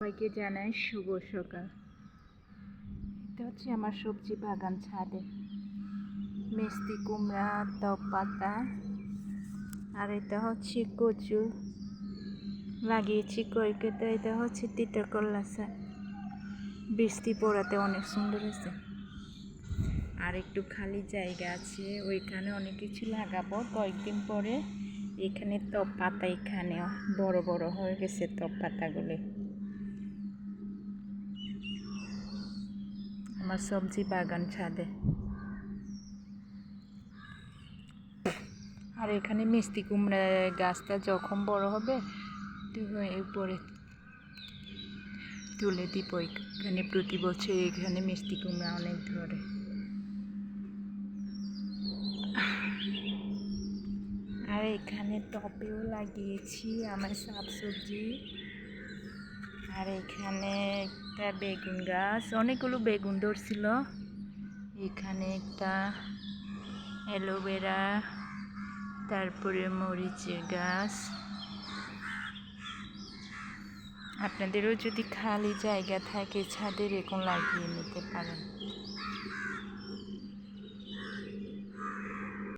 সবাইকে জানাই শুভ সকাল। এটা হচ্ছে আমার সবজি বাগান ছাদে মিষ্টি কুমড়া, টক পাতা, আর এটা হচ্ছে কচু লাগিয়েছি কয়েকটা। এটা হচ্ছে তিতা করলা শাক, বৃষ্টি পড়াতে অনেক সুন্দর হয়েছে। আর একটু খালি জায়গা আছে, ওইখানে অনেক কিছু লাগাবো কয়েকদিন পরে। এখানে টক পাতা এখানে বড় বড় হয়ে গেছে টক পাতাগুলি। আমার সবজি বাগান ছাদে। আর এখানে মিষ্টি কুমড়া গাছটা যখন বড় হবে উপরে তুলে দিব। এখানে প্রতি বছর এখানে মিষ্টি কুমড়া অনেক ধরে। আর এখানে টবেও লাগিয়েছি আমার শাকসবজি। আর এখানে একটা বেগুন গাছ, অনেকগুলো বেগুন ধরছিল। এখানে একটা অ্যালোভেরা, তারপরে মরিচের গাছ। আপনাদেরও যদি খালি জায়গা থাকে ছাদে এরকম লাগিয়ে নিতে পারেন।